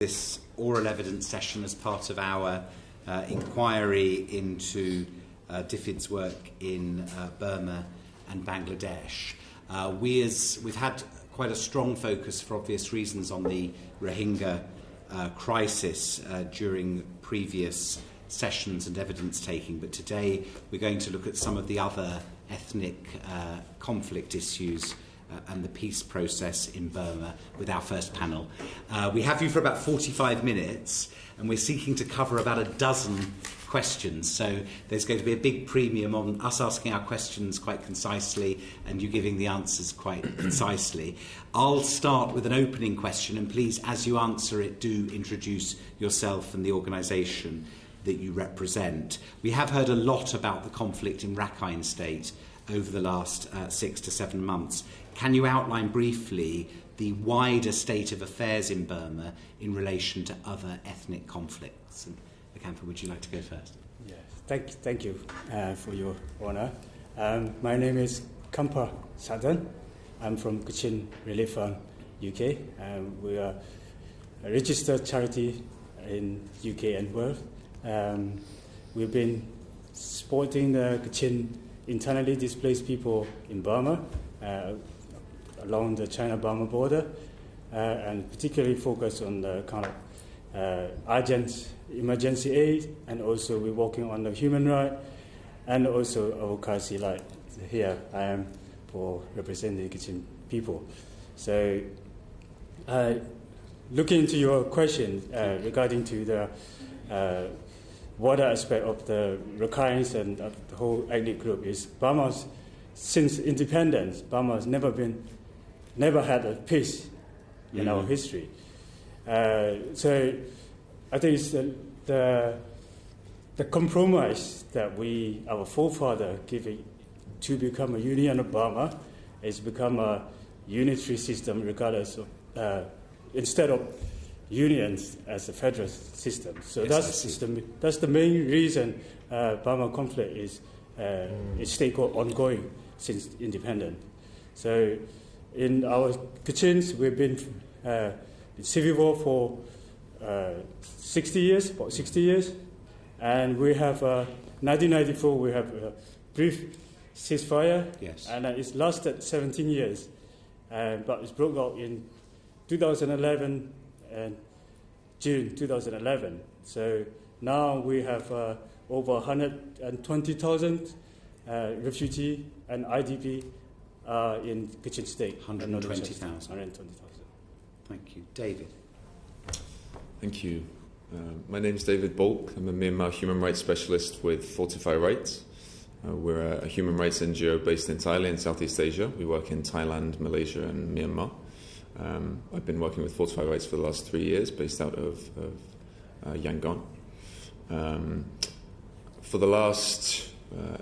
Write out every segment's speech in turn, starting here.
This oral evidence session as part of our inquiry into DFID's work in Burma and Bangladesh. We've had quite a strong focus, for obvious reasons, on the Rohingya crisis during previous sessions and evidence taking, but today we're going to look at some of the other ethnic conflict issues and the peace process in Burma with our first panel. We have you for about 45 minutes, and we're seeking to cover about a dozen questions. So there's going to be a big premium on us asking our questions quite concisely and you giving the answers quite concisely. I'll start with an opening question, and please, as you answer it, do introduce yourself and the organisation that you represent. We have heard a lot about the conflict in Rakhine State over the last 6 to 7 months. Can you outline briefly the wider state of affairs in Burma in relation to other ethnic conflicts? And Hkanhpa, would you like to go first? Yes, thank you for your honour. My name is Hkanhpa Sadan. I'm from Kachin Relief Fund, UK. We are a registered charity in UK and world. We've been supporting the Kachin internally displaced people in Burma along the China-Burma border, and particularly focus on the kind of urgent emergency aid, and also we're working on the human rights and also advocacy, like here I am for representing Kachin people. So looking into your question regarding to the water aspect of the Rakhines and of the whole ethnic group, is Burma's, since independence, Burma's never had a peace in our history. So I think it's the compromise that our forefather gave to become a union of Burma is become a unitary system, regardless of instead of unions as a federal system. So yes, that's the main reason Burma conflict is still ongoing since independence. So in our Kachins, we've been in civil war for 60 years, and we have 1994 we have a brief ceasefire, yes, and it's lasted 17 years, but it's broke out in 2011 and June 2011. So now we have over 120,000 refugees and IDP in Kachin State. 120,000. Thank you. David. Thank you. My name is David Baulk. I'm a Myanmar human rights specialist with Fortify Rights. We're a human rights NGO based in Thailand, in Southeast Asia. We work in Thailand, Malaysia and Myanmar. I've been working with Fortify Rights for the last 3 years, based out of Yangon. For the last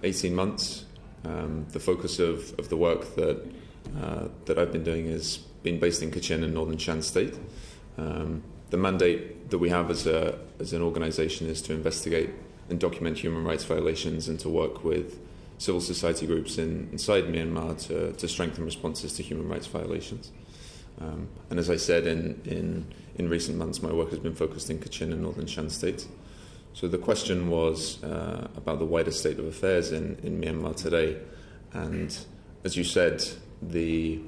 18 months, the focus of the work that I've been doing has been based in Kachin and Northern Shan State. The mandate that we have as an organisation is to investigate and document human rights violations and to work with civil society groups inside Myanmar to strengthen responses to human rights violations. And as I said, in recent months, my work has been focused in Kachin and Northern Shan State. So the question was about the wider state of affairs in Myanmar today. And as you said, the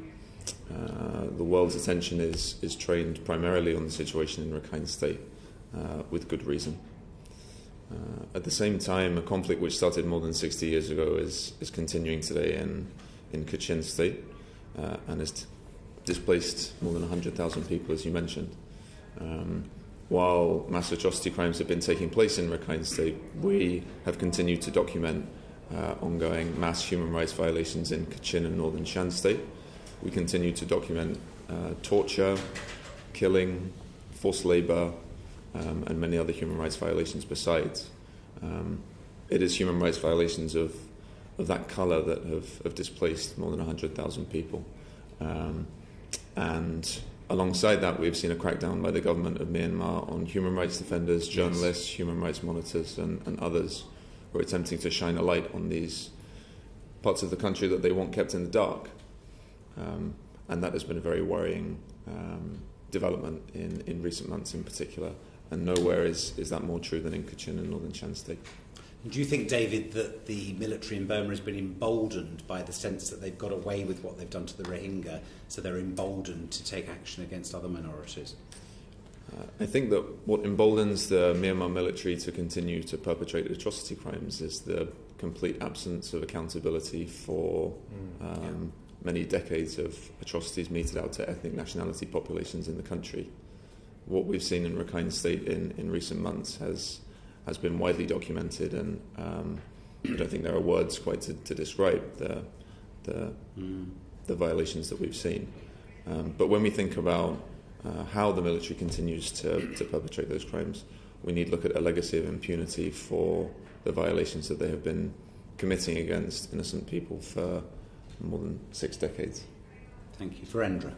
world's attention is trained primarily on the situation in Rakhine State, with good reason. At the same time, a conflict which started more than 60 years ago is continuing today in Kachin State, and has displaced more than 100,000 people, as you mentioned. While mass atrocity crimes have been taking place in Rakhine State, we have continued to document ongoing mass human rights violations in Kachin and Northern Shan State. We continue to document torture, killing, forced labour, and many other human rights violations besides. It is human rights violations of that colour that have displaced more than 100,000 people. And alongside that, we've seen a crackdown by the government of Myanmar on human rights defenders, journalists, human rights monitors, and others who are attempting to shine a light on these parts of the country that they want kept in the dark. And that has been a very worrying development in recent months in particular, and nowhere is that more true than in Kachin and Northern Shan State. Do you think, David, that the military in Burma has been emboldened by the sense that they've got away with what they've done to the Rohingya, so they're emboldened to take action against other minorities? I think that what emboldens the Myanmar military to continue to perpetrate atrocity crimes is the complete absence of accountability for many decades of atrocities meted out to ethnic nationality populations in the country. What we've seen in Rakhine State in recent months has been widely documented, and I don't think there are words quite to describe the violations that we've seen. But when we think about how the military continues to perpetrate those crimes, we need to look at a legacy of impunity for the violations that they have been committing against innocent people for more than 6 decades. Thank you. Virendra.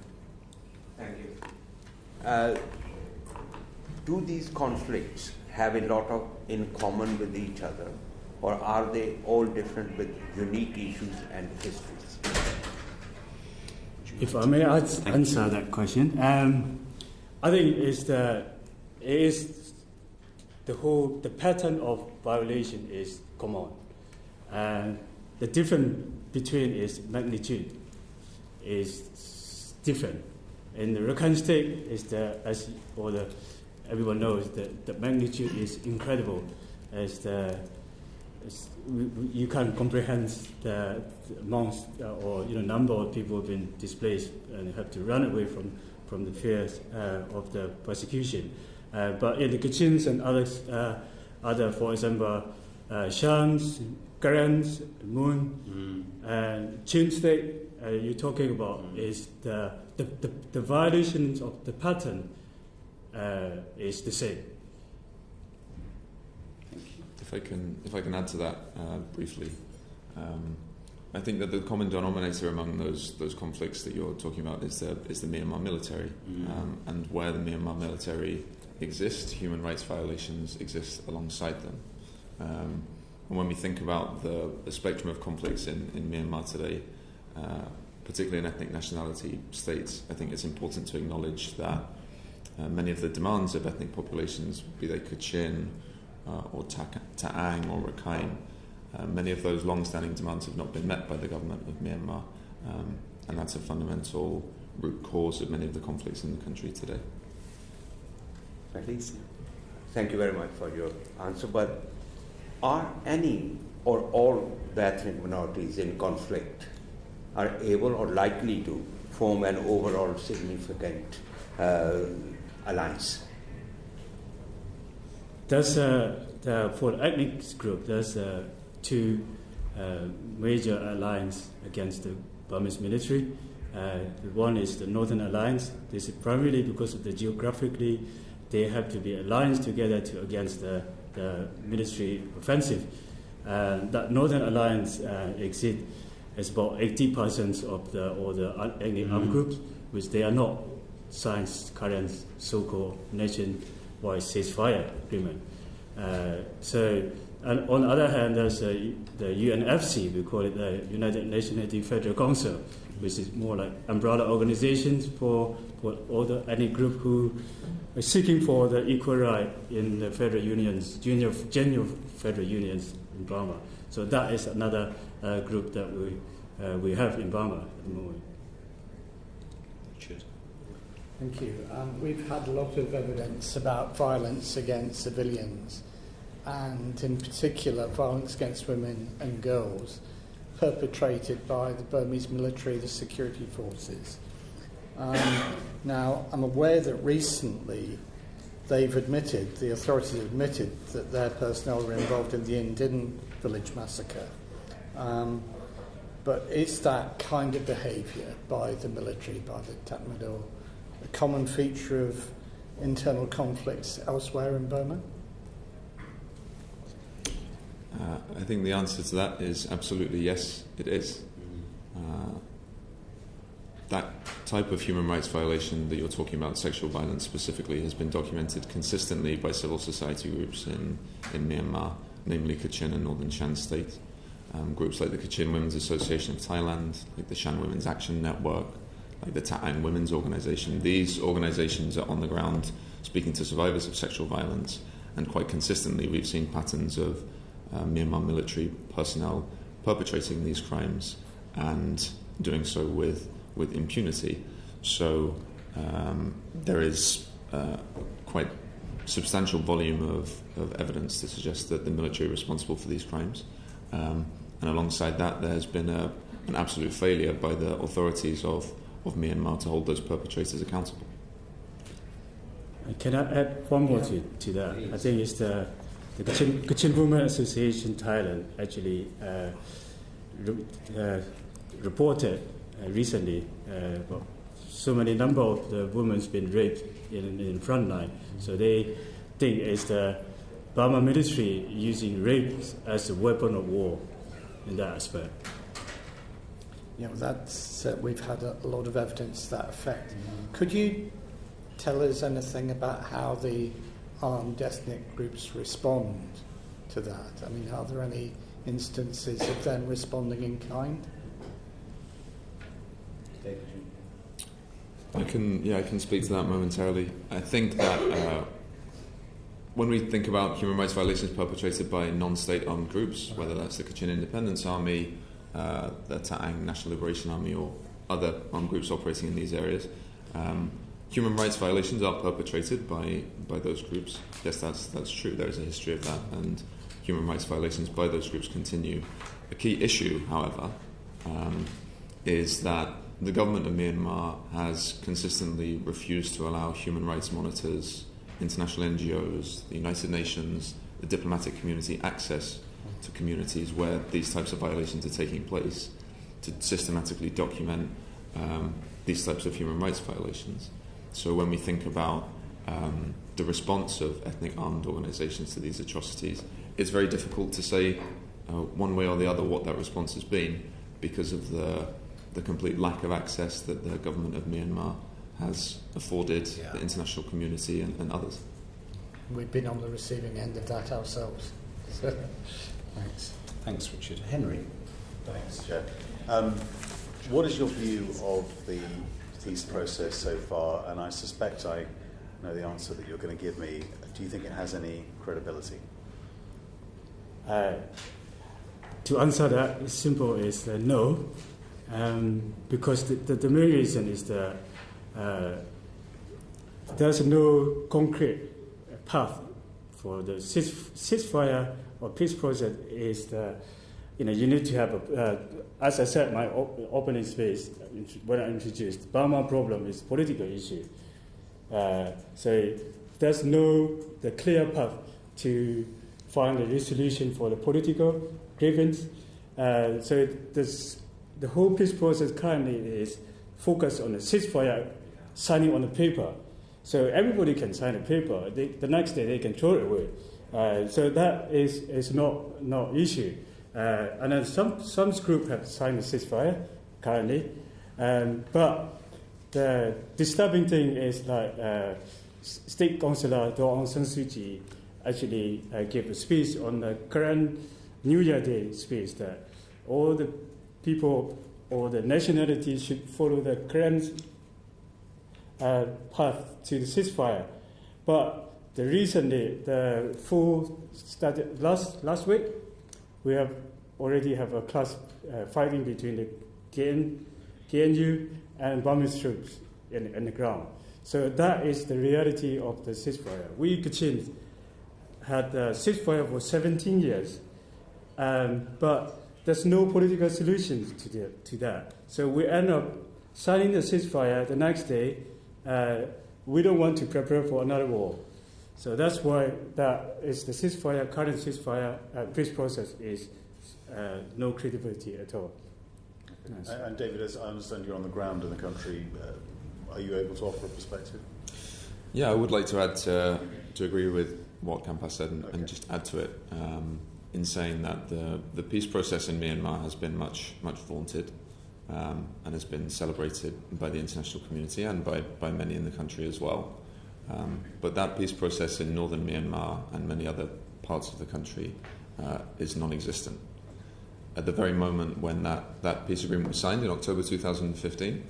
Thank you. Do these conflicts have a lot in common with each other, or are they all different with unique issues and histories? If I may answer that question, I think it is the pattern of violation is common. The difference between its magnitude is different. In the Rakhine State, everyone knows that the magnitude is incredible. You can't comprehend the amount or number of people who have been displaced and have to run away from the fears of the persecution. But in the Kachins and other, for example, Shans, Garans, Moon, and Chin State, you're talking about is the violations of the pattern is the same. If I can add to that briefly, I think that the common denominator among those conflicts that you're talking about is the Myanmar military, and where the Myanmar military exists, human rights violations exist alongside them. And when we think about the spectrum of conflicts in Myanmar today, particularly in ethnic nationality states, I think it's important to acknowledge that many of the demands of ethnic populations, be they Kachin or Ta'ang or Rakhine, many of those long-standing demands have not been met by the government of Myanmar, and that's a fundamental root cause of many of the conflicts in the country today. Please. Thank you very much for your answer. But are any or all the ethnic minorities in conflict are able or likely to form an overall significant alliance? For the ethnic group, there's 2 major alliances against the Burmese military. One is the Northern Alliance. This is primarily because of the geographically, they have to be alliance together against the military offensive. That Northern Alliance exists as about 80% of all the ethnic armed groups, which they are not signed current so-called nationwide ceasefire agreement. And on the other hand, there's the UNFC, we call it the United Nations Anti-Federal Council, which is more like umbrella organizations for all the ethnic group who are seeking for the equal right in the federal unions, genuine federal unions in Burma. So that is another group that we have in Burma at the moment. Richard. Thank you. We've had a lot of evidence about violence against civilians, and in particular violence against women and girls perpetrated by the Burmese military, the security forces. Now, I'm aware that recently the authorities have admitted that their personnel were involved in the Indin village massacre. But is that kind of behaviour by the military, by the Tatmadaw, a common feature of internal conflicts elsewhere in Burma? I think the answer to that is absolutely yes, it is. That type of human rights violation that you're talking about, sexual violence specifically, has been documented consistently by civil society groups in Myanmar, namely Kachin and Northern Shan State. Groups like the Kachin Women's Association of Thailand, like the Shan Women's Action Network, like the Ta'ang Women's Organisation. These organisations are on the ground speaking to survivors of sexual violence, and quite consistently we've seen patterns of Myanmar military personnel perpetrating these crimes and doing so with impunity. So there is quite substantial volume of evidence to suggest that the military are responsible for these crimes. And alongside that, there's been an absolute failure by the authorities of Myanmar to hold those perpetrators accountable. Can I add one more to that? I think it's the Kachin Women Association Thailand actually reported recently about so many number of the women's been raped in front line. So they think it's the Burma military using rape as a weapon of war in that aspect. Yeah, well, that's we've had a lot of evidence to that effect. Could you tell us anything about how the armed ethnic groups respond to that? I mean, are there any instances of them responding in kind? I can speak to that momentarily. I think that when we think about human rights violations perpetrated by non-state armed groups, whether that's the Kachin Independence Army, the Ta'ang National Liberation Army, or other armed groups operating in these areas, human rights violations are perpetrated by those groups. Yes, that's true. There is a history of that, and human rights violations by those groups continue. A key issue, however, is that the government of Myanmar has consistently refused to allow human rights monitors, international NGOs, the United Nations, the diplomatic community access to communities where these types of violations are taking place, to systematically document these types of human rights violations. So when we think about the response of ethnic armed organisations to these atrocities, it's very difficult to say one way or the other what that response has been, because of the complete lack of access that the government of Myanmar has afforded the international community and others. We've been on the receiving end of that ourselves. So, thanks. Thanks, Richard. Henry. Thanks, Chair. What is your view of the peace process so far? And I suspect I know the answer that you're going to give me. Do you think it has any credibility? To answer that, it's simple is no, because the main reason is that there's no concrete path for the ceasefire or peace process. Is the you need to have as I said, my opening space when I introduced Burma problem is political issue. So there's no the clear path to find a resolution for the political grievance. So the whole peace process currently is focused on the ceasefire signing on the paper. So everybody can sign a paper. The next day they can throw it away. So that is not issue. And then some group have signed a ceasefire currently. But the disturbing thing is like State Councillor Do Aung San Suu Kyi actually gave a speech on the current New Year Day speech that all the people or the nationalities should follow the current path to the ceasefire. But the full started last week. We already have a class fighting between the KNU and Burmese troops in the ground. So that is the reality of the ceasefire. We Kachins had a ceasefire for 17 years, but there's no political solution to that. So we end up signing the ceasefire the next day. We don't want to prepare for another war. So that's why that is the ceasefire, current ceasefire peace process is no credibility at all. Nice. And David, as I understand you're on the ground in the country, are you able to offer a perspective? Yeah, I would like to add to agree with what Hkanhpa said and just add to it in saying that the peace process in Myanmar has been much vaunted and has been celebrated by the international community and by many in the country as well. But that peace process in northern Myanmar and many other parts of the country is non-existent. At the very moment when that peace agreement was signed in October 2015,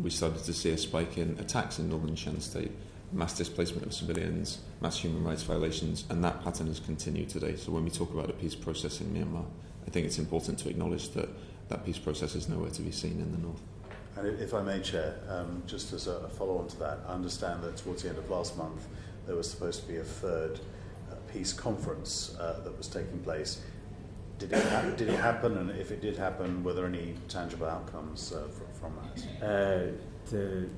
we started to see a spike in attacks in northern Shan State, mass displacement of civilians, mass human rights violations, and that pattern has continued today. So when we talk about a peace process in Myanmar, I think it's important to acknowledge that that peace process is nowhere to be seen in the north. And if I may, Chair, just as a follow-on to that, I understand that towards the end of last month there was supposed to be a third peace conference that was taking place. Did it happen? And if it did happen, were there any tangible outcomes from that?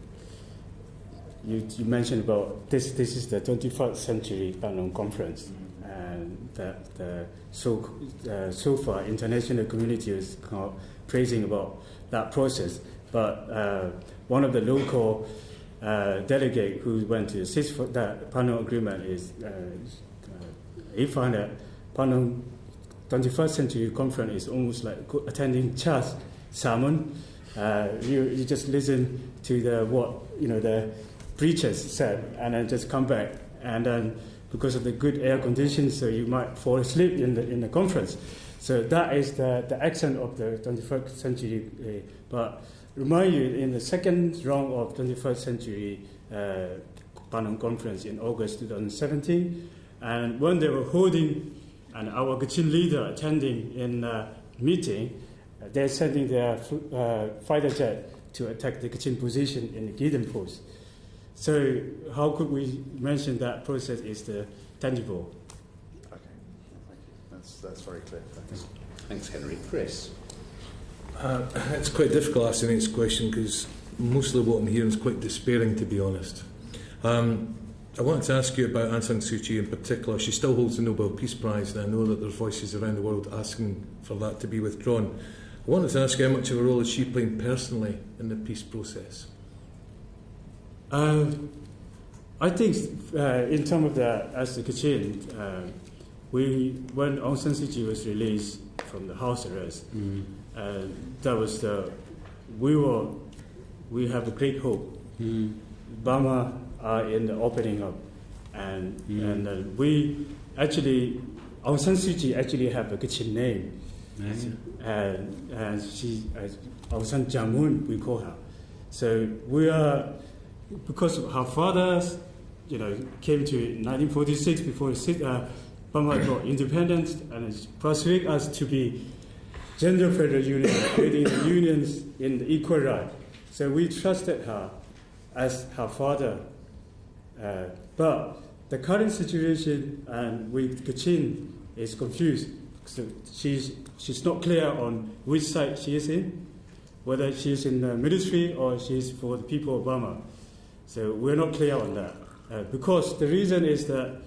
You mentioned about this. This is the 21st Century Panel Conference, and so far international community is praising about that process. But one of the local delegate who went to assist for that panel agreement is he found that panel 21st Century Conference is almost like attending church sermon. You just listen to the preachers said, and then just come back, and then because of the good air conditions, so you might fall asleep in the conference. So that is the accent of the 21st century. But remind you, in the second round of 21st century panel conference in August 2017, and when they were holding, and our Kachin leader attending in a meeting, they're sending their fighter jet to attack the Kachin position in the Gideon post. So how could we mention that process is the tangible? Okay, thank you. That's very clear. Thanks. Thanks, Henry. Chris? It's quite difficult asking this question because mostly what I'm hearing is quite despairing, to be honest. I wanted to ask you about Aung San Suu Kyi in particular. She still holds the Nobel Peace Prize, and I know that there's voices around the world asking for that to be withdrawn. I wanted to ask you how much of a role is she playing personally in the peace process? I think in terms of as the Kachin, when Aung San Suu Kyi was released from the house arrest, that was we have a great hope. Burma are in the opening up, and we actually, Aung San Suu Kyi actually have a Kachin name, and she Aung San Jamun, we call her. So we are, because of her father, came to 1946 before Burma got independence, and persuaded us to be gender federal union, creating the unions in the equal right. So we trusted her as her father. But the current situation with Kachin is confused. So she's not clear on which side she is in, whether she's in the military or she's for the people of Burma. So we're not clear on that. Because the reason is that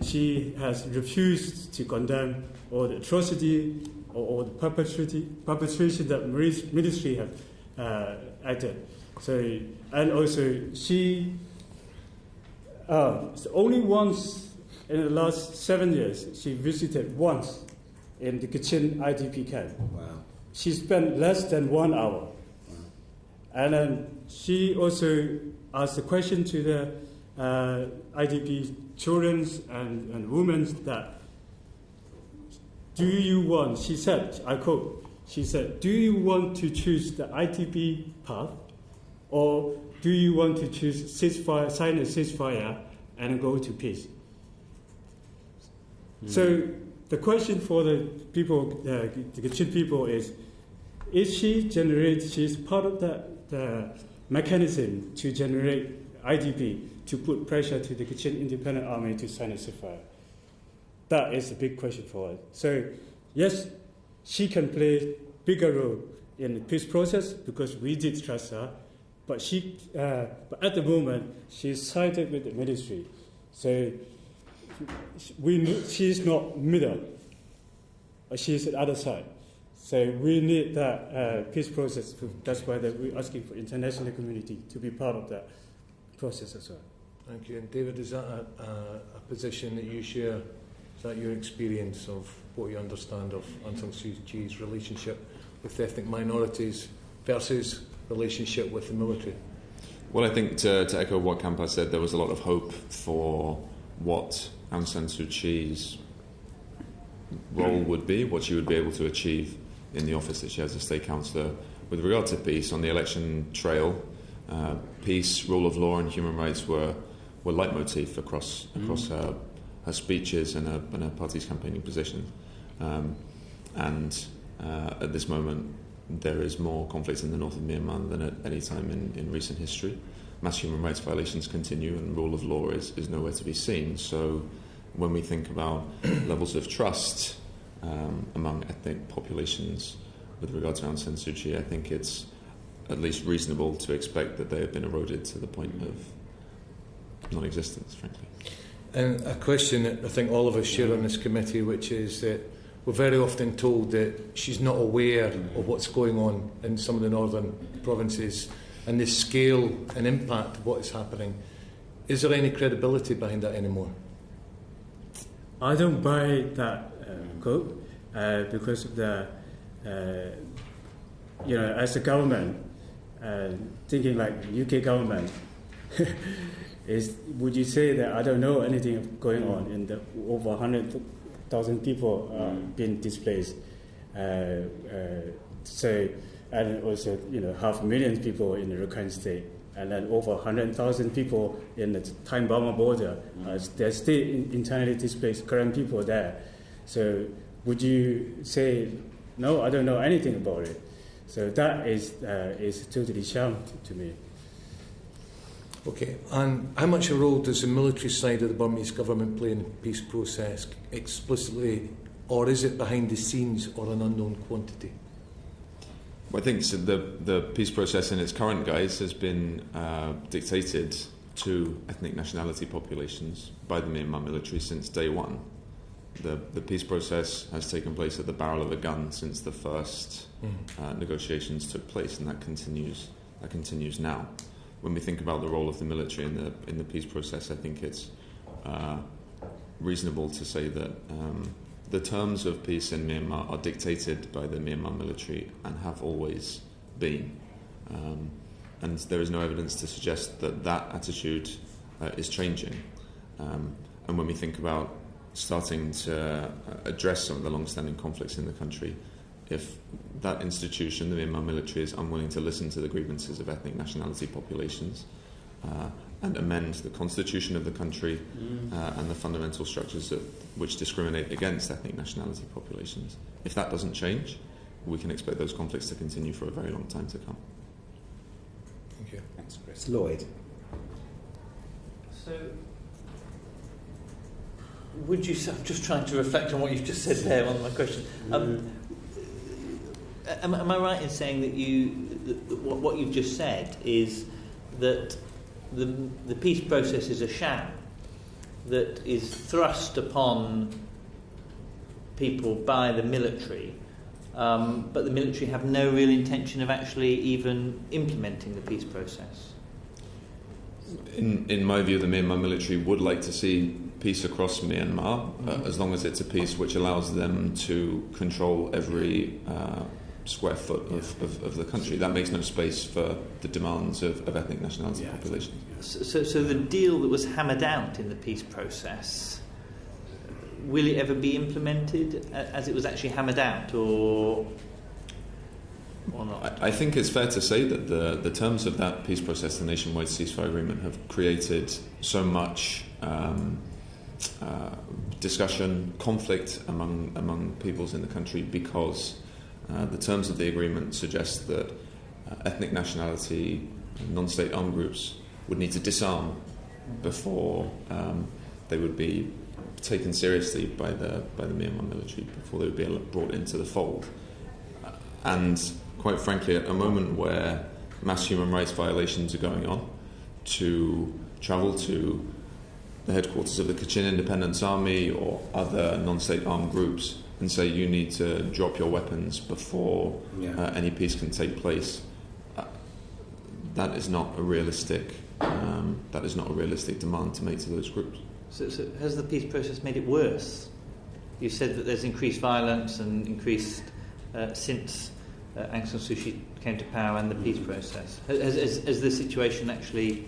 she has refused to condemn all the atrocity or the perpetration that military have acted. So, and also she only once in the last 7 years she visited once in the Kachin IDP camp. Wow. She spent less than 1 hour. Wow. And then she also asked a question to the IDP children and women that, do you want, she said, I quote, she said, do you want to choose the IDP path, or do you want to choose ceasefire, sign a ceasefire and go to peace? So the question for the people, the Kachin people is she's part of the mechanism to generate IDP to put pressure to the Kachin Independent Army to sign a ceasefire? That is a big question for us. So yes, she can play bigger role in the peace process because we did trust her, but but at the moment she's sided with the military. So she's not middle, she's at the other side. So we need that peace process. That's why we're asking for international community to be part of that process as well. Thank you. And David, is that a position that you share? Is that your experience of what you understand of Aung San Suu Kyi's relationship with ethnic minorities versus relationship with the military? Well, I think to echo what Hkanhpa said, there was a lot of hope for what Aung San Suu Kyi's role would be, what she would be able to achieve in the office that she has as State Councillor with regard to peace, on the election trail, peace, rule of law and human rights were leitmotif across her speeches and her party's campaigning position. And at this moment, there is more conflict in the north of Myanmar than at any time in recent history. Mass human rights violations continue, and rule of law is nowhere to be seen. So when we think about levels of trust among ethnic populations with regard to Aung San Suu Kyi, I think it's at least reasonable to expect that they have been eroded to the point of non-existence, frankly. And a question that I think all of us share on this committee, which is that we're very often told that she's not aware of what's going on in some of the northern provinces and the scale and impact of what is happening. Is there any credibility behind that anymore? I don't buy that quote because of the, as a government, thinking like UK government, would you say that I don't know anything going on in the over 100,000 people being displaced? And also, 500,000 people in the Rakhine State, and then over 100,000 people in the Thai-Burma border. They're still internally displaced, current people there. So would you say, no, I don't know anything about it? So that is totally sham to me. Okay, and how much a role does the military side of the Burmese government play in the peace process explicitly, or is it behind the scenes or an unknown quantity? Well, I think the peace process in its current guise has been dictated to ethnic nationality populations by the Myanmar military since day one. The peace process has taken place at the barrel of a gun since the first negotiations took place, and that continues now. When we think about the role of the military in the peace process, I think it's reasonable to say that the terms of peace in Myanmar are dictated by the Myanmar military and have always been. And there is no evidence to suggest that attitude is changing. And when we think about starting to address some of the long-standing conflicts in the country, if that institution, the Myanmar military, is unwilling to listen to the grievances of ethnic nationality populations and amend the constitution of the country and the fundamental structures which discriminate against ethnic nationality populations, if that doesn't change, we can expect those conflicts to continue for a very long time to come. Thank you. Thanks, Chris. Lloyd. So, I'm just trying to reflect on what you've just said there on my question. Am I right in saying that what you've just said is that the peace process is a sham that is thrust upon people by the military, but the military have no real intention of actually even implementing the peace process? In my view, the Myanmar military would like to see peace across Myanmar, as long as it's a peace which allows them to control every square foot of the country. That makes no space for the demands of ethnic nationality populations. So the deal that was hammered out in the peace process, will it ever be implemented as it was actually hammered out, or not? I think it's fair to say that the terms of that peace process, the nationwide ceasefire agreement, have created so much discussion, conflict among peoples in the country, because the terms of the agreement suggest that ethnic nationality, non-state armed groups would need to disarm before they would be taken seriously by the Myanmar military, before they would be brought into the fold. And quite frankly, at a moment where mass human rights violations are going on, to travel to the headquarters of the Kachin Independence Army or other non-state armed groups and say you need to drop your weapons before any peace can take place, that is not a realistic demand to make to those groups. So has the peace process made it worse? You said that there's increased violence and increased since Aung San Suu Kyi came to power and the peace process. Has the situation actually,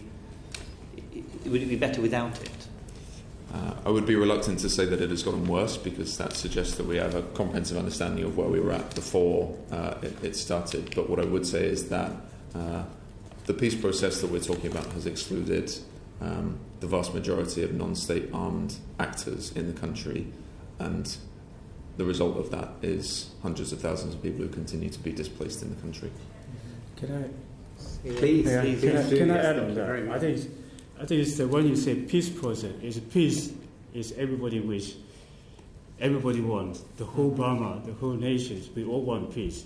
would it be better without it? I would be reluctant to say that it has gotten worse, because that suggests that we have a comprehensive understanding of where we were at before it started. But what I would say is that the peace process that we're talking about has excluded the vast majority of non-state armed actors in the country, and the result of that is hundreds of thousands of people who continue to be displaced in the country. Can I Please, can I add on that? I think it's when you say peace process, it's peace is everybody wish, everybody wants, the whole Burma, the whole nations, we all want peace.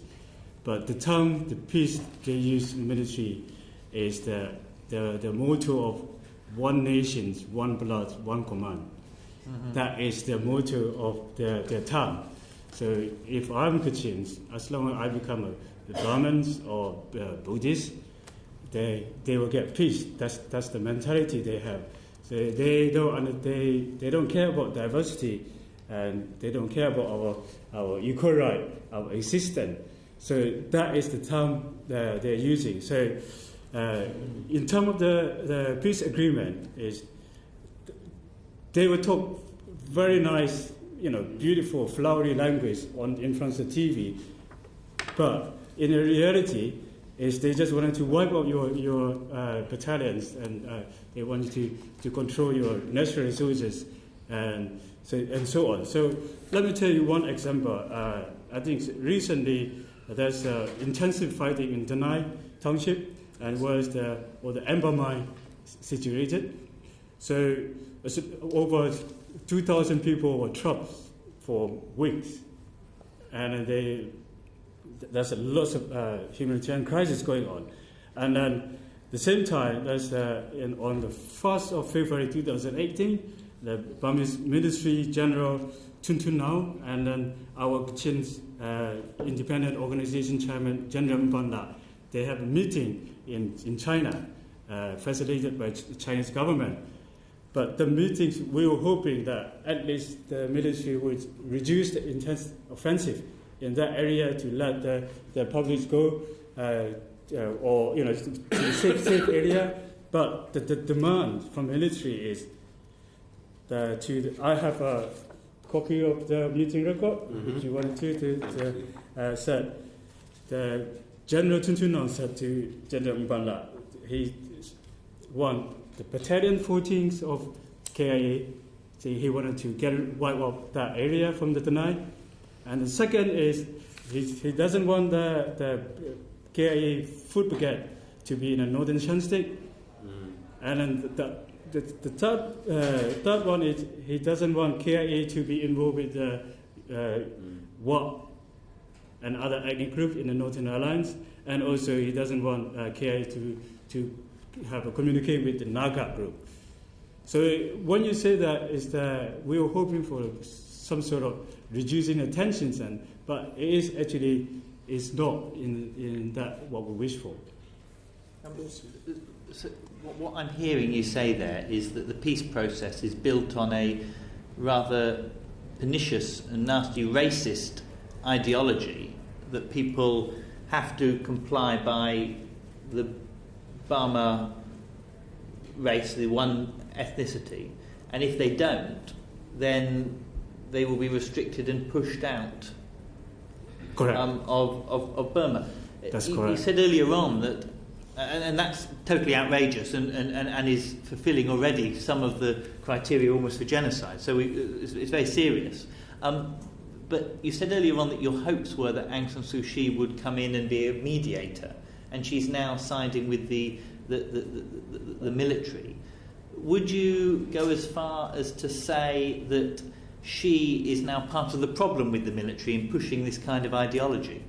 But the term, the peace they use in the military is the motto of one nation, one blood, one command. Mm-hmm. That is the motto of their term. So if I'm Kachin, as long as I become a Brahmins or Buddhist, they will get peace. That's the mentality they have. So they don't care about diversity, and they don't care about our equal right, our existence. So that is the term that they're using. So in terms of the peace agreement, is they will talk very nice, beautiful, flowery language in front of the TV, but in reality, is they just wanted to wipe out your battalions, and they wanted to control your natural resources, and so on. So let me tell you one example. I think recently there's intensive fighting in Danai Township, and where the amber mine situated. So over 2,000 people were trapped for weeks, and there's a lot of humanitarian crisis going on. And then at the same time, there's on the 1st of February 2018, the Burmese Ministry General Tun Tun Nao, and then our Kachin's independent organization chairman, General Mbanda, they have a meeting in China, facilitated by the Chinese government. But the meetings, we were hoping that at least the military would reduce the intense offensive in that area to let the public go, or to the safe area. But the demand from military is I have a copy of the meeting record. Mm-hmm. If you wanted to said the General Tun Tun Nong said to General Mbanda, he won the battalion 14th of KIA. So he wanted to wipe out that area from the Danai. And the second is he doesn't want the KIA food brigade to be in a northern Shan state. Mm. And then the third one is he doesn't want KIA to be involved with the WAP and other ethnic group in the Northern Alliance. And also he doesn't want KIA to have a communicate with the Naga group. So when you say that, is that we were hoping for some sort of reducing the tensions, but it is actually not in that what we wish for. So what I'm hearing you say there is that the peace process is built on a rather pernicious and nasty racist ideology that people have to comply by the Burma race, the one ethnicity, and if they don't, then they will be restricted and pushed out of Burma. That's correct. You said earlier on that, and that's totally outrageous and is fulfilling already some of the criteria almost for genocide, so it's very serious. But you said earlier on that your hopes were that Aung San Suu Kyi would come in and be a mediator, and she's now siding with the military. Would you go as far as to say that she is now part of the problem with the military in pushing this kind of ideology?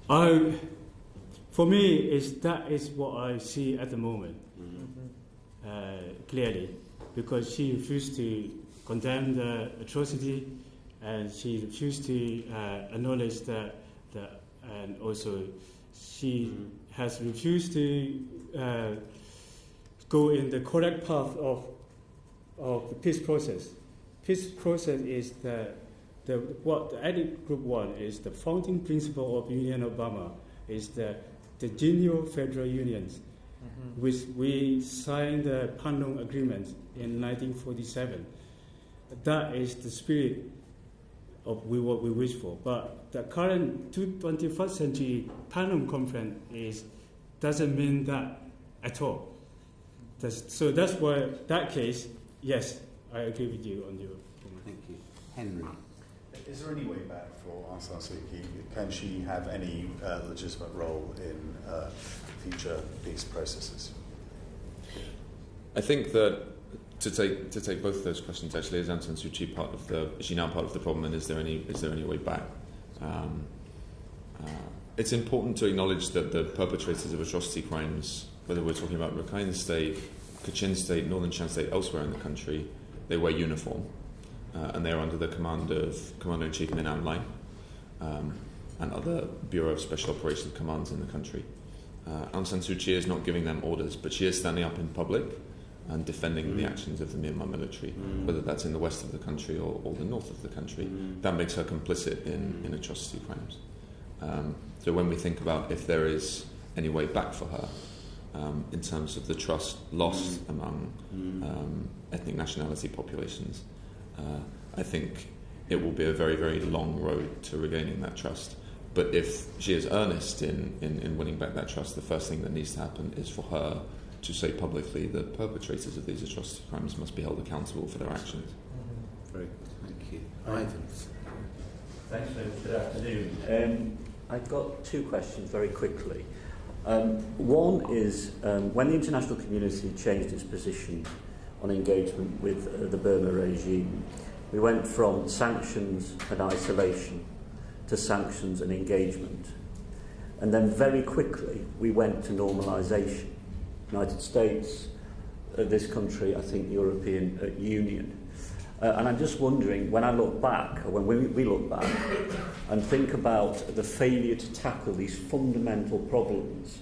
For me, that is what I see at the moment, clearly, because she refused to condemn the atrocity, and she refused to acknowledge that, and also she has refused to go in the correct path of the peace process. Peace process is what the ethnic group want is the founding principle of Union of Burma is the genuine federal unions, which we signed the Panong Agreement in 1947. That is the spirit of what we wish for. But the current 21st century Panong Conference doesn't mean that at all. So that's why that case, yes, I agree with you on your comment. Thank you. Henry. Is there any way back for Aung San Suu Kyi? Can she have any legitimate role in future peace processes? I think that to take both of those questions, actually, is Aung San Suu Kyi is she now part of the problem, and is there any way back? It's important to acknowledge that the perpetrators of atrocity crimes, whether we're talking about Rakhine State, Kachin State, Northern Shan State, elsewhere in the country, they wear uniform, and they're under the command of Commander-in-Chief Min Aung Hlaing and other Bureau of Special Operations commands in the country. Aung San Suu Kyi is not giving them orders, but she is standing up in public and defending the actions of the Myanmar military, whether that's in the west of the country or the north of the country. That makes her complicit in atrocity crimes. So when we think about if there is any way back for her, in terms of the trust lost among ethnic nationality populations, I think it will be a very, very long road to regaining that trust. But if she is earnest in winning back that trust, the first thing that needs to happen is for her to say publicly that perpetrators of these atrocity crimes must be held accountable for their actions. Very good. Thank you. Ivan. Thanks very much. Good afternoon. I've got two questions very quickly. One is when the international community changed its position on engagement with the Burma regime, we went from sanctions and isolation to sanctions and engagement. And then very quickly we went to normalisation. United States, this country, I think the European Union. And I'm just wondering, when I look back, or when we look back, and think about the failure to tackle these fundamental problems,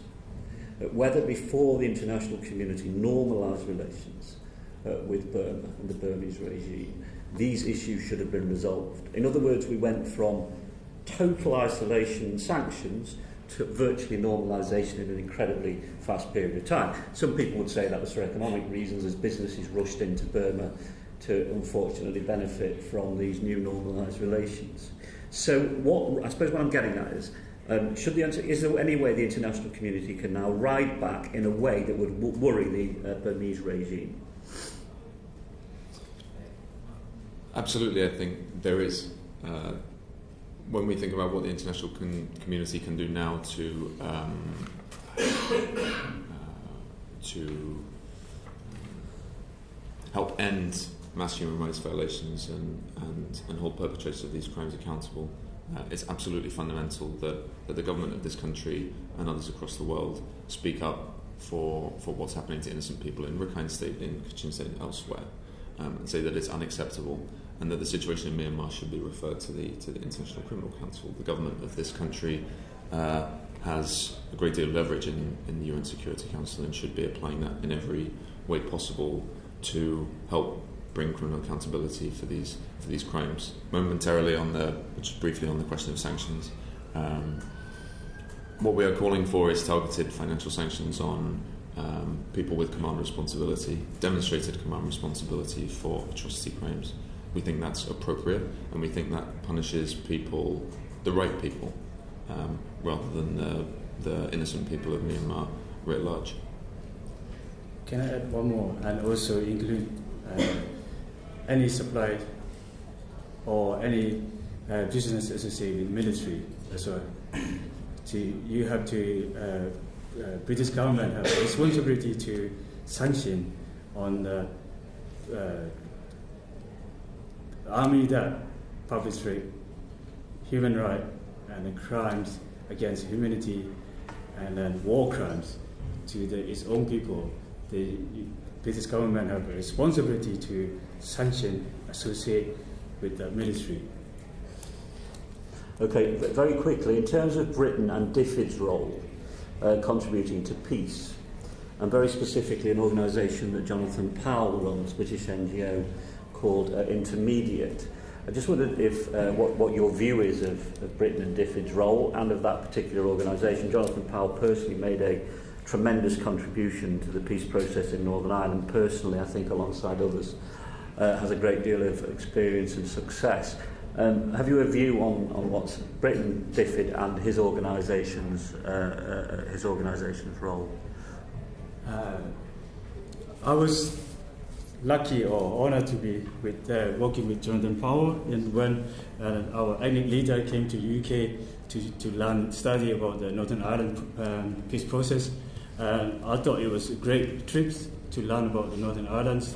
whether before the international community normalised relations with Burma and the Burmese regime, these issues should have been resolved. In other words, we went from total isolation and sanctions to virtually normalisation in an incredibly fast period of time. Some people would say that was for economic reasons, as businesses rushed into Burma to unfortunately benefit from these new normalised relations. So I suppose what I'm getting at is, is there any way the international community can now ride back in a way that would worry the Burmese regime? Absolutely, I think there is. When we think about what the international community can do now to help end mass human rights violations and hold perpetrators of these crimes accountable, it's absolutely fundamental that the government of this country and others across the world speak up for what's happening to innocent people in Rakhine State, in Kachin State and elsewhere, and say that it's unacceptable, and that the situation in Myanmar should be referred to the International Criminal Council. The government of this country has a great deal of leverage in the UN Security Council and should be applying that in every way possible to help bring criminal accountability for these crimes. Momentarily just briefly on the question of sanctions, what we are calling for is targeted financial sanctions on people with command responsibility, demonstrated command responsibility for atrocity crimes. We think that's appropriate, and we think that punishes people, the right people, rather than the innocent people of Myanmar writ large. Can I add one more, and also include any supply or any business associated with military as well? You have to, British government have a responsibility to sanction on the army that perpetrate human rights and crimes against humanity and then war crimes to its own people. The British government have a responsibility to sanction associate with the military. Okay, very quickly, in terms of Britain and DFID's role contributing to peace, and very specifically an organisation that Jonathan Powell runs, British NGO, called Intermediate. I just wondered if what your view is of Britain and DFID's role and of that particular organisation. Jonathan Powell personally made tremendous contribution to the peace process in Northern Ireland. Personally, I think alongside others, has a great deal of experience and success. Have you a view on what Britain, DFID, and his organisation's role? I was lucky or honoured to be working with Jonathan Powell, and when our ethnic leader came to UK to study about the Northern Ireland peace process, I thought it was a great trip to learn about the Northern Ireland,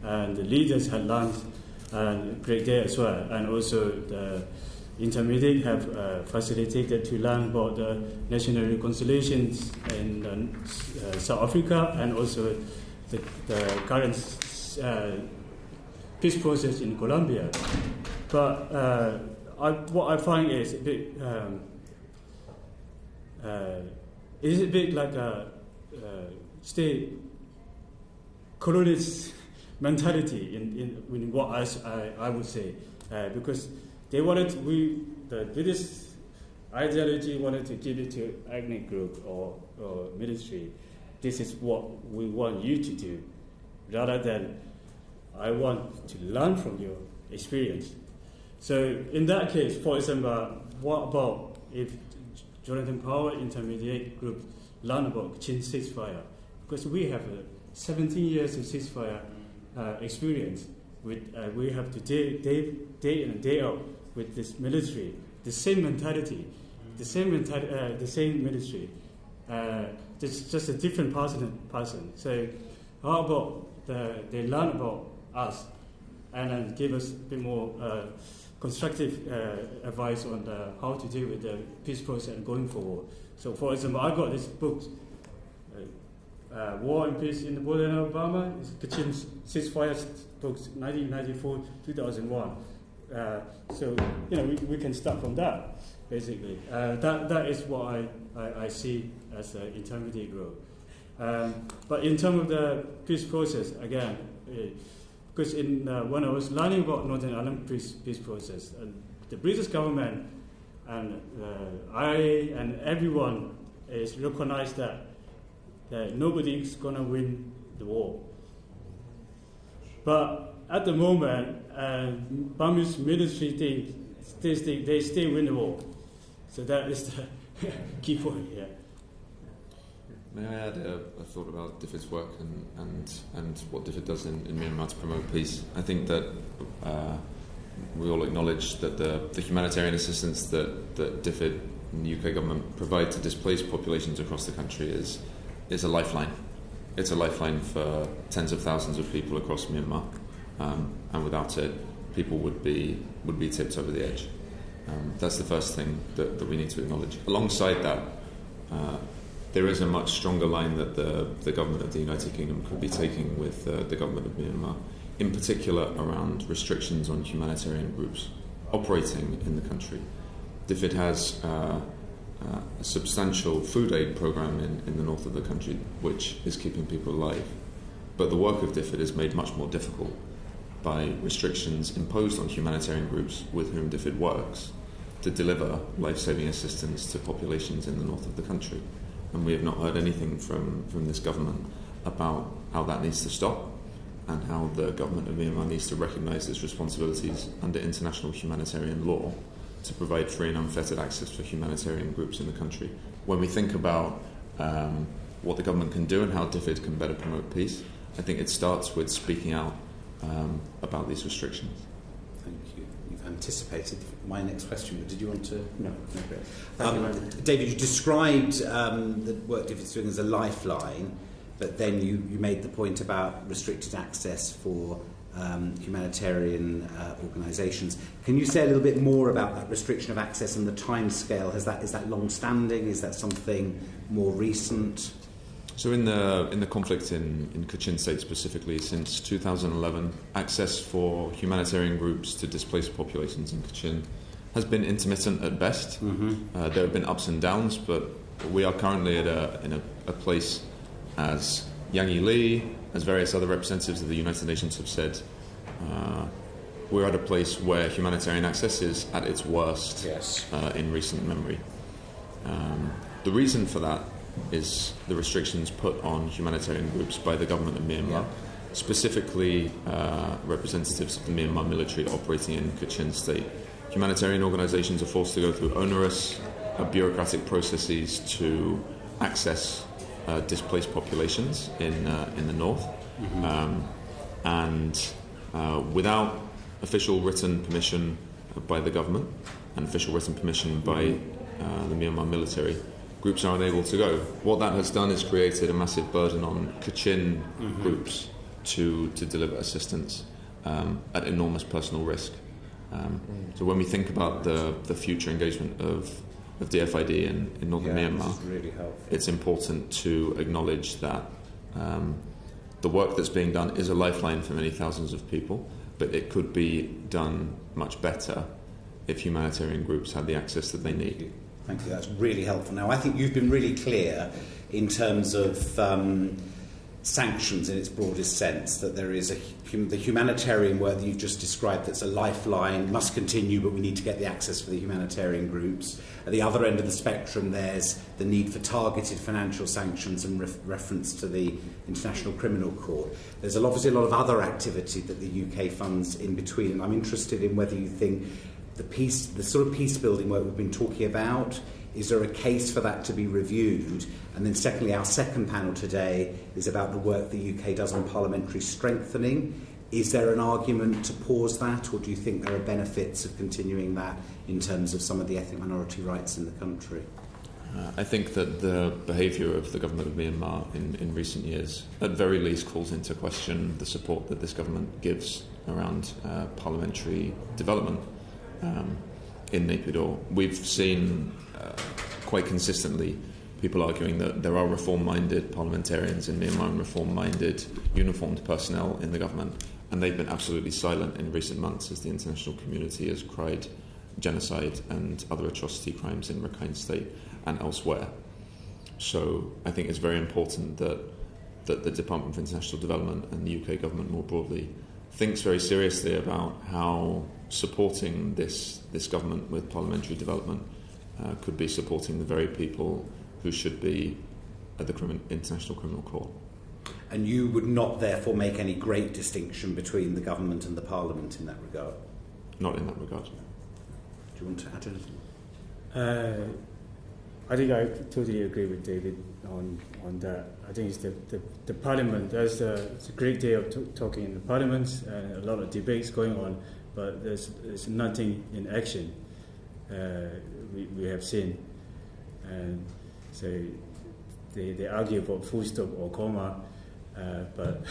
and the leaders had learned great there as well, and also the intermediate have facilitated to learn about the national reconciliations in South Africa, and also the current peace process in Colombia. But what I find is a bit like a state colonialist mentality in what I would say, because they wanted the British ideology wanted to give it to ethnic group or military. This is what we want you to do, rather than I want to learn from your experience. So in that case, for example, what about if Jonathan Powell intermediate group learn about Kachin ceasefire? Because we have 17 years of ceasefire experience. We have to day in and day out with this military, the same mentality, the same military. Just a different person. So how about they learn about us and then give us a bit more constructive advice on how to deal with the peace process and going forward. So for example, I got this book, War and Peace in the Borderland of Burma. It's Kachin ceasefire books, 1994-2001. So we can start from that, basically. That is what I see as an intermediate role. But in terms of the peace process, again, because when I was learning about Northern Ireland peace process, the British government and I and everyone is recognized that nobody's going to win the war. But at the moment, Burmese military think they still win the war. So that is the key point here. May I add a thought about DFID's work and what DFID does in Myanmar to promote peace? I think that we all acknowledge that the humanitarian assistance that DFID and the UK government provide to displaced populations across the country is a lifeline. It's a lifeline for tens of thousands of people across Myanmar, and without it, people would be tipped over the edge. That's the first thing that we need to acknowledge. Alongside that, there is a much stronger line that the government of the United Kingdom could be taking with the government of Myanmar, in particular around restrictions on humanitarian groups operating in the country. DFID has a substantial food aid program in the north of the country, which is keeping people alive. But the work of DFID is made much more difficult by restrictions imposed on humanitarian groups with whom DFID works to deliver life-saving assistance to populations in the north of the country. And we have not heard anything from this government about how that needs to stop and how the government of Myanmar needs to recognise its responsibilities under international humanitarian law to provide free and unfettered access for humanitarian groups in the country. When we think about what the government can do and how DFID can better promote peace, I think it starts with speaking out about these restrictions. Thank you. You've anticipated my next question, but did you want to? No. Great. David, you described the work DFID's doing as a lifeline, but then you made the point about restricted access for humanitarian organisations. Can you say a little bit more about that restriction of access and the timescale? Is that long-standing? Is that something more recent? So in the conflict in Kachin State specifically, since 2011, access for humanitarian groups to displaced populations in Kachin has been intermittent at best. Mm-hmm. There have been ups and downs, but we are currently in a place, as Yang Yi Lee, as various other representatives of the United Nations have said, we're at a place where humanitarian access is at its worst in recent memory. The reason for that is the restrictions put on humanitarian groups by the government of Myanmar, specifically representatives of the Myanmar military operating in Kachin state. Humanitarian organisations are forced to go through onerous bureaucratic processes to access displaced populations in the north, and without official written permission by the government and official written permission by the Myanmar military, groups are unable to go. What that has done is created a massive burden on Kachin groups to deliver assistance at enormous personal risk. So when we think about the future engagement of DFID in northern Myanmar, really it's important to acknowledge that the work that's being done is a lifeline for many thousands of people, but it could be done much better if humanitarian groups had the access that they need. Thank you, that's really helpful. Now, I think you've been really clear in terms of sanctions in its broadest sense, that there is the humanitarian work that you've just described that's a lifeline, must continue, but we need to get the access for the humanitarian groups. At the other end of the spectrum, there's the need for targeted financial sanctions and reference to the International Criminal Court. There's obviously a lot of other activity that the UK funds in between, and I'm interested in whether you think the sort of peace-building work we've been talking about, is there a case for that to be reviewed? And then secondly, our second panel today is about the work the UK does on parliamentary strengthening. Is there an argument to pause that, or do you think there are benefits of continuing that in terms of some of the ethnic minority rights in the country? I think that the behaviour of the government of Myanmar in recent years, at very least, calls into question the support that this government gives around parliamentary development in Naypyidaw. We've seen quite consistently people arguing that there are reform-minded parliamentarians in Myanmar and reform-minded uniformed personnel in the government, and they've been absolutely silent in recent months as the international community has cried genocide and other atrocity crimes in Rakhine State and elsewhere. So I think it's very important that the Department of International Development and the UK government more broadly thinks very seriously about how supporting this government with parliamentary development could be supporting the very people who should be at the International Criminal Court. And you would not therefore make any great distinction between the government and the parliament in that regard? Not in that regard. Do you want to add anything? I think I totally agree with David on that. I think it's the parliament. There's a great deal of talking in the parliament and a lot of debates going on, but there's nothing in action we have seen. And so they argue about full stop or comma, but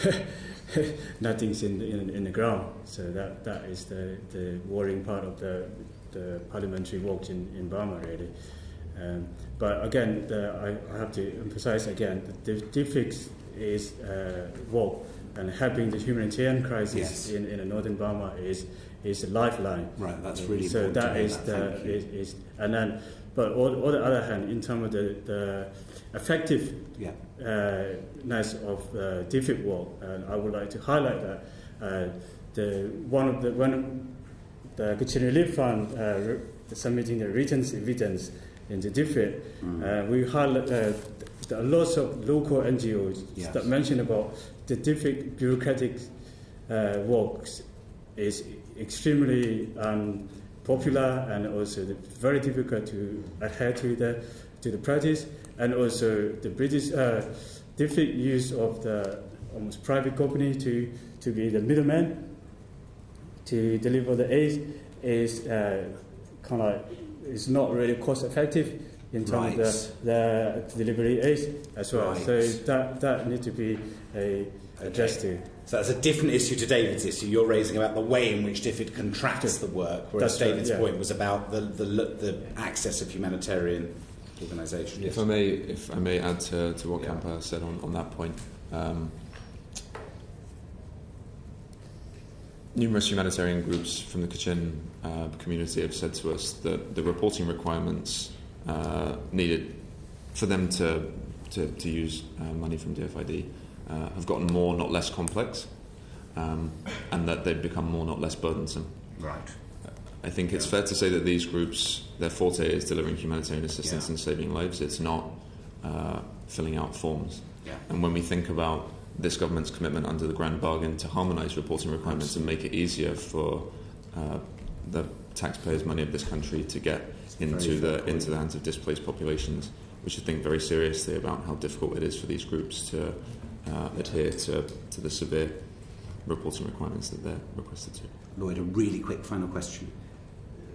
nothing's in the ground. So that is the worrying part of the parliamentary work in Burma, really. But again, I have to emphasize again that the DFID is work, and helping the humanitarian crisis in northern Burma is a lifeline. Right, that's really so important. That is and then. But on the other hand, in terms of the effectiveness of DFID work, and I would like to highlight that when the Kachin Relief Fund submitting the written evidence in the DFID, we highlight lots of local NGOs that mention about the DFID bureaucratic works is extremely popular and also very difficult to adhere to the practice, and also the British DFID use of the almost private company to be the middleman to deliver the aid is kind of is not really cost effective in terms of the delivery aid as well. Right. So that needs to be addressed to. So that's a different issue to David's issue. You're raising about the way in which DFID contracts the work, whereas David's point was about the access of humanitarian organisations. If I may add to what Hkanhpa said on that point. Numerous humanitarian groups from the Kachin community have said to us that the reporting requirements needed for them to use money from DFID have gotten more, not less complex, and that they've become more, not less burdensome. Right. I think it's fair to say that these groups, their forte is delivering humanitarian assistance and saving lives. It's not filling out forms. Yeah. And when we think about this government's commitment under the Grand Bargain to harmonise reporting requirements and make it easier for the taxpayers' money of this country to get into the hands of displaced populations, we should think very seriously about how difficult it is for these groups to adhere to the severe reporting requirements that they're requested to. Lloyd, a really quick final question.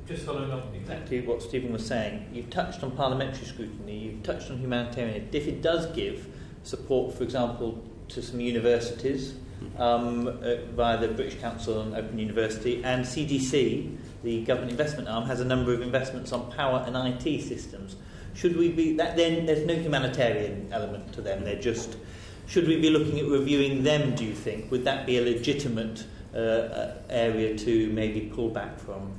Just following up on exactly what Stephen was saying, you've touched on parliamentary scrutiny, you've touched on humanitarian aid. If it does give support, for example, to some universities via the British Council on Open University, and CDC, the government investment arm, has a number of investments on power and IT systems. Should we be that? Then there's no humanitarian element to them. They're just. Should we be looking at reviewing them? Do you think would that be a legitimate area to maybe pull back from?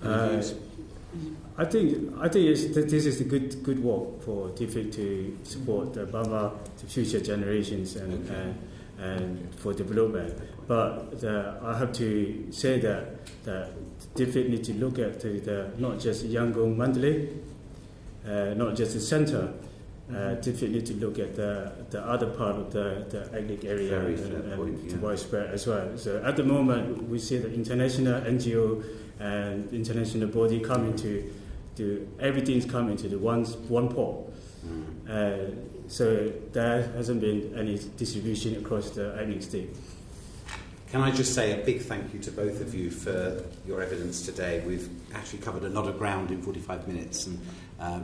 I think this is a good work for DFID to support the Burma, the future generations, and for development. But I have to say that DFID need to look at not just Yangon Mandalay, not just the centre. DFID need to look at the other part of the ethnic area and widespread as well. So at the moment, we see the international NGO and international body coming to everything's coming to the one pot. So there hasn't been any distribution across the ethnic state. Can I just say a big thank you to both of you for your evidence today. We've actually covered a lot of ground in 45 minutes and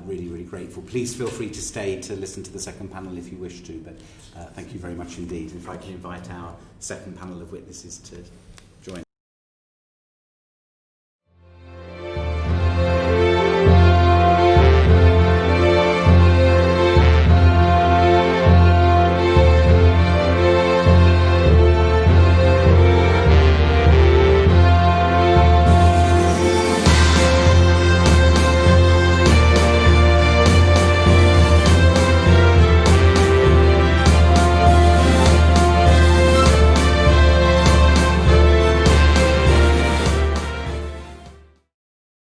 really, really grateful. Please feel free to stay to listen to the second panel if you wish to, but thank you very much indeed. If I can invite our second panel of witnesses to